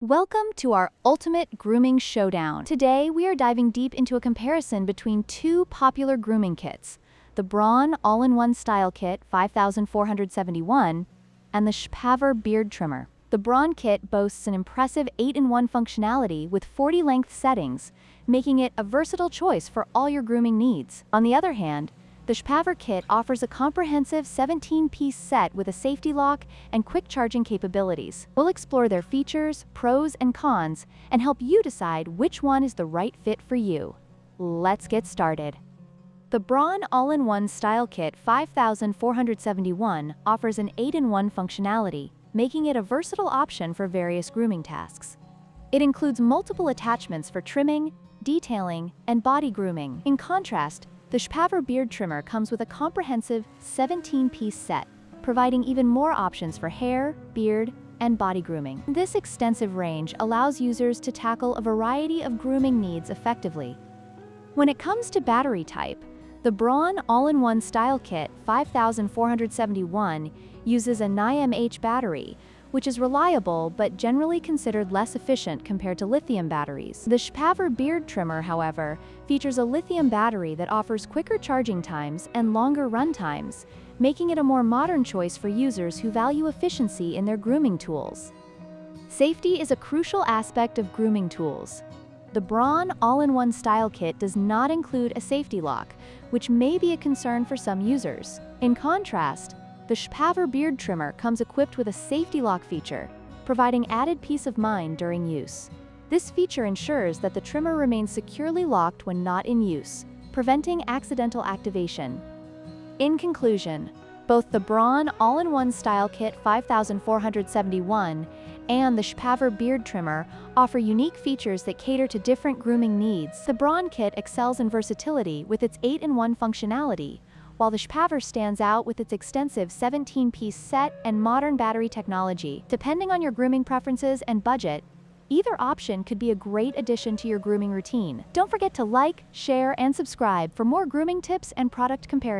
Welcome to our ultimate grooming showdown. Today, we are diving deep into a comparison between two popular grooming kits, the Braun All-in-One Style Kit 5471 and the Showdown Beard Trimmer. The Braun kit boasts an impressive 8-in-1 functionality with 40 length settings, making it a versatile choice for all your grooming needs. On the other hand, the Showdown kit offers a comprehensive 17-piece set with a safety lock and quick charging capabilities. We'll explore their features, pros and cons, and help you decide which one is the right fit for you. Let's get started. The Braun All-in-One Style Kit 5471 offers an 8-in-1 functionality, making it a versatile option for various grooming tasks. It includes multiple attachments for trimming, detailing, and body grooming. In contrast, the Showdown Beard Trimmer comes with a comprehensive 17-piece set, providing even more options for hair, beard, and body grooming. This extensive range allows users to tackle a variety of grooming needs effectively. When it comes to battery type, the Braun All-in-One Style Kit 5471 uses a 9mAh battery, which is reliable but generally considered less efficient compared to lithium batteries. The Showdown Beard Trimmer, however, features a lithium battery that offers quicker charging times and longer run times, making it a more modern choice for users who value efficiency in their grooming tools. Safety is a crucial aspect of grooming tools. The Braun All-in-One Style Kit does not include a safety lock, which may be a concern for some users. In contrast, the Showdown Beard Trimmer comes equipped with a safety lock feature, providing added peace of mind during use. This feature ensures that the trimmer remains securely locked when not in use, preventing accidental activation. In conclusion, both the Braun All-in-One Style Kit 5471 and the Showdown Beard Trimmer offer unique features that cater to different grooming needs. The Braun kit excels in versatility with its 8-in-1 functionality, while the Showdown stands out with its extensive 17-piece set and modern battery technology. Depending on your grooming preferences and budget, either option could be a great addition to your grooming routine. Don't forget to like, share, and subscribe for more grooming tips and product comparisons.